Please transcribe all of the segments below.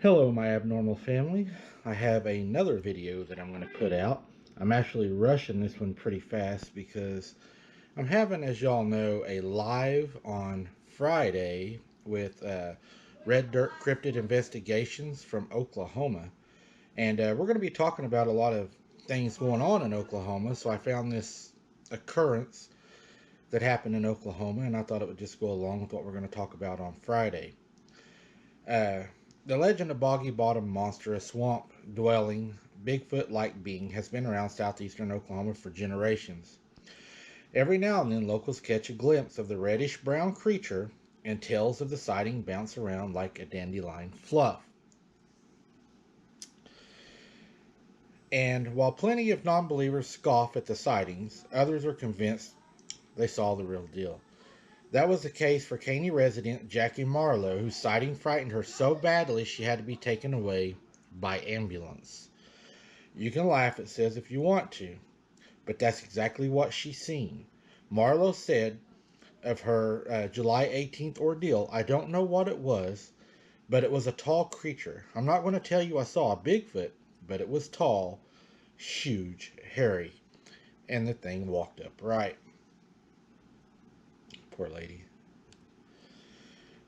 Hello, my abnormal family. I have another video that I'm going to put out. I'm actually rushing this one pretty fast because I'm having, as y'all know, a live on Friday with Red Dirt Cryptid Investigations from Oklahoma. And we're going to be talking about a lot of things going on in Oklahoma. So I found this occurrence that happened in Oklahoma, and I thought it would just go along with what we're going to talk about on Friday. Uh, the legend of Boggy Bottom Monster, a swamp dwelling, Bigfoot like being, has been around southeastern Oklahoma for generations. Every now and then, locals catch a glimpse of the reddish brown creature, and tales of the sighting bounce around like a dandelion fluff. And while plenty of non believers scoff at the sightings, others are convinced they saw the real deal. That was the case for Caney resident Jackie Marlowe, whose sighting frightened her so badly she had to be taken away by ambulance. You can laugh, it says, if you want to, but that's exactly what she seen. Marlowe said of her July 18th ordeal, "I don't know what it was, but it was a tall creature. I'm not going to tell you I saw a Bigfoot, but it was tall, huge, hairy, and the thing walked upright." Poor lady.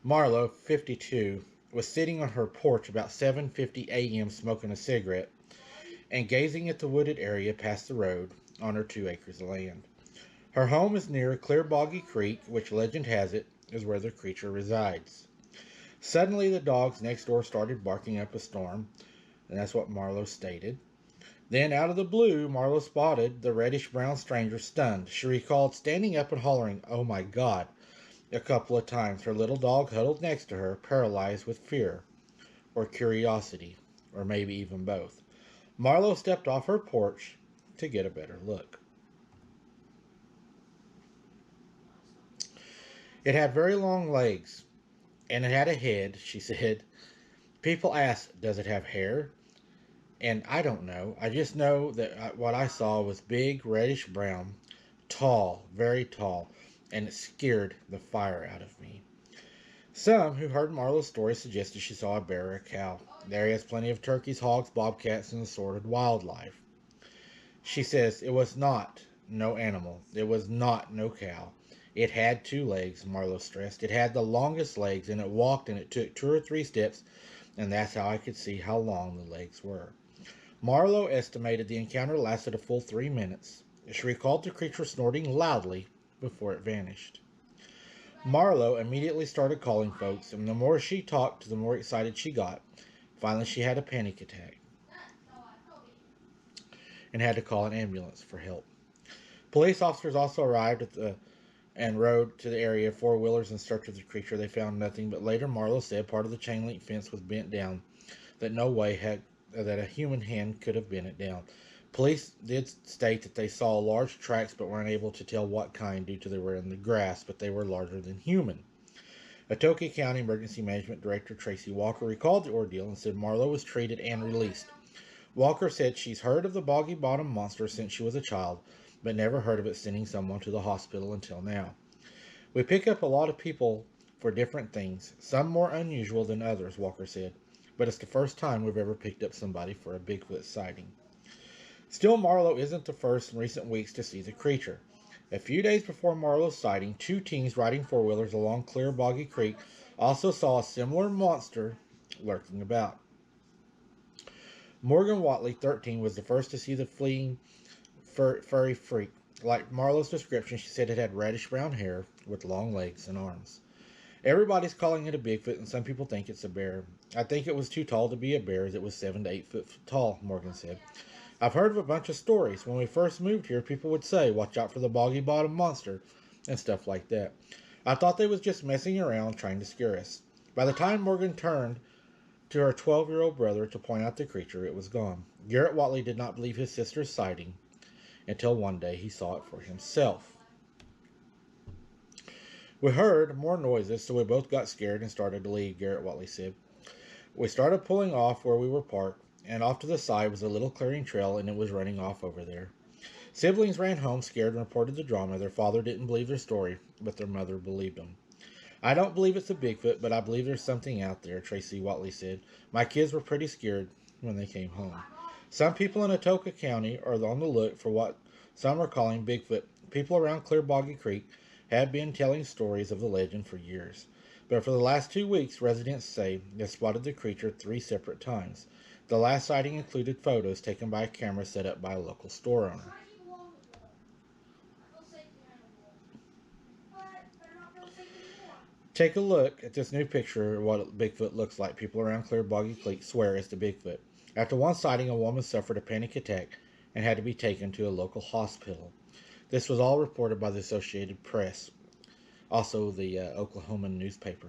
Marlowe, 52, was sitting on her porch about 7:50 a.m. smoking a cigarette and gazing at the wooded area past the road on her 2 acres of land. Her home is near a clear boggy creek, which legend has it is where the creature resides. Suddenly the dogs next door started barking up a storm, and that's what Marlowe stated. Then, out of the blue, Marlowe spotted the reddish-brown stranger stunned. She recalled standing up and hollering, "Oh my God," a couple of times. Her little dog huddled next to her, paralyzed with fear, or curiosity, or maybe even both. Marlowe stepped off her porch to get a better look. It had very long legs, and it had a head, she said. People asked, "Does it have hair?" And I don't know. I just know that what I saw was big, reddish brown, tall, very tall, and it scared the fire out of me. Some who heard Marlowe's story suggested she saw a bear or a cow. The area has plenty of turkeys, hogs, bobcats, and assorted wildlife. She says it was not no animal. It was not no cow. It had 2 legs, Marlowe stressed. It had the longest legs, and it walked, and it took 2 or 3 steps, and that's how I could see how long the legs were. Marlowe estimated the encounter lasted a full 3 minutes. She recalled the creature snorting loudly before it vanished. Marlowe immediately started calling folks, and the more she talked, the more excited she got. Finally, she had a panic attack and had to call an ambulance for help. Police officers also arrived and rode to the area, 4-wheelers in search of the creature. They found nothing, but later Marlowe said part of the chain link fence was bent down, that no way that a human hand could have bent it down. Police did state that they saw large tracks but weren't able to tell what kind due to they were in the grass, but they were larger than human. Atoka County Emergency Management Director Tracy Walker recalled the ordeal and said Marlowe was treated and released. Walker said she's heard of the Boggy Bottom Monster since she was a child, but never heard of it sending someone to the hospital until now. "We pick up a lot of people for different things, some more unusual than others," Walker said, "but it's the first time we've ever picked up somebody for a Bigfoot sighting." Still, Marlowe isn't the first in recent weeks to see the creature. A few days before Marlowe's sighting, 2 teens riding 4-wheelers along Clear Boggy Creek also saw a similar monster lurking about. Morgan Watley, 13, was the first to see the fleeing furry freak. Like Marlowe's description, she said it had reddish brown hair with long legs and arms. "Everybody's calling it a Bigfoot, and some people think it's a bear. I think it was too tall to be a bear, as it was 7 to 8 foot tall," Morgan said. "I've heard of a bunch of stories. When we first moved here, people would say, 'Watch out for the Boggy Bottom Monster,' and stuff like that. I thought they was just messing around trying to scare us." By the time Morgan turned to her 12-year-old brother to point out the creature, it was gone. Garrett Watley did not believe his sister's sighting until one day he saw it for himself. "We heard more noises, so we both got scared and started to leave," Garrett Watley said. "We started pulling off where we were parked, and off to the side was a little clearing trail, and it was running off over there. Siblings ran home scared and reported the drama. Their father didn't believe their story, but their mother believed them. I don't believe it's a Bigfoot, but I believe there's something out there, Tracy Watley said. My kids were pretty scared when they came home. Some people in Atoka County are on the look for what some are calling Bigfoot. People around Clear Boggy Creek have been telling stories of the legend for years. But for the last 2 weeks, residents say they spotted the creature 3 separate times. The last sighting included photos taken by a camera set up by a local store owner. Take a look at this new picture of what Bigfoot looks like. People around Clear Boggy Creek swear it's the Bigfoot. After one sighting, a woman suffered a panic attack and had to be taken to a local hospital. This was all reported by the Associated Press, also the Oklahoma newspaper.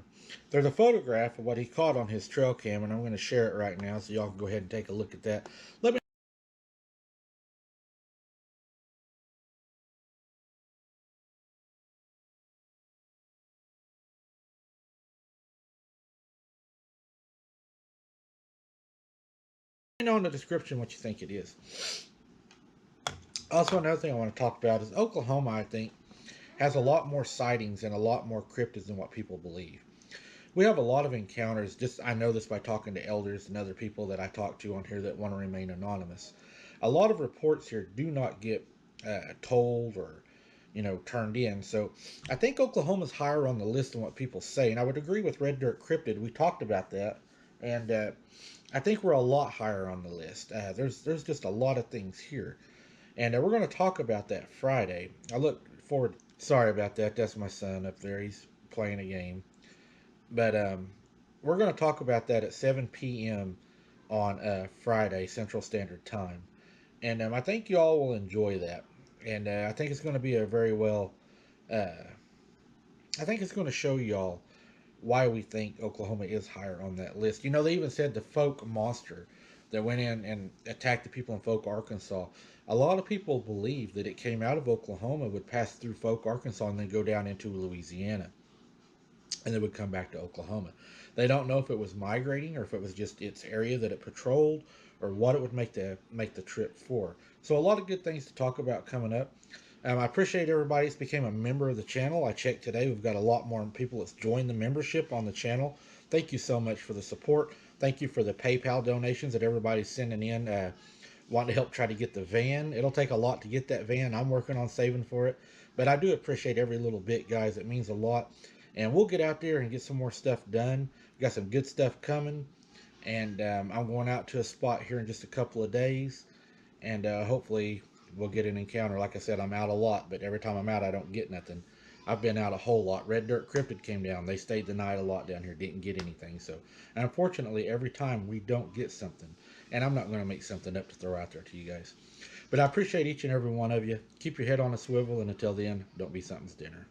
There's a photograph of what he caught on his trail cam, and I'm going to share it right now so y'all can go ahead and take a look at that. Let me know in the description what you think it is. Also, another thing I want to talk about is Oklahoma, I think, has a lot more sightings and a lot more cryptids than what people believe. We have a lot of encounters. Just I know this by talking to elders and other people that I talk to on here that want to remain anonymous. A lot of reports here do not get told or turned in. So I think Oklahoma's higher on the list than what people say, and I would agree with Red Dirt Cryptid. We talked about that, and I think we're a lot higher on the list. There's just a lot of things here, and we're going to talk about that Friday. I look forward. Sorry about that. That's my son up there. He's playing a game. But we're going to talk about that at 7 p.m. on Friday Central Standard Time, and I think you all will enjoy that. And I think it's going to be a very well. I think it's going to show y'all why we think Oklahoma is higher on that list. They even said the folk monster that went in and attacked the people in Folk, Arkansas. A lot of people believe that it came out of Oklahoma, would pass through Folk, Arkansas, and then go down into Louisiana, and then would come back to Oklahoma. They don't know if it was migrating or if it was just its area that it patrolled or what it would make the trip for. So a lot of good things to talk about coming up. I appreciate everybody that's became a member of the channel. I checked today. We've got a lot more people that's joined the membership on the channel. Thank you so much for the support. Thank you for the PayPal donations that everybody's sending in, wanting to help try to get the van. It'll take a lot to get that van. I'm working on saving for it. But I do appreciate every little bit, guys. It means a lot. And we'll get out there and get some more stuff done. We got some good stuff coming. And I'm going out to a spot here in just a couple of days. And hopefully we'll get an encounter. Like I said, I'm out a lot, but every time I'm out, I don't get nothing. I've been out a whole lot. Red Dirt Cryptid came down. They stayed the night a lot down here. Didn't get anything. So, and unfortunately, every time we don't get something. And I'm not going to make something up to throw out there to you guys. But I appreciate each and every one of you. Keep your head on a swivel, and until then, don't be something's dinner.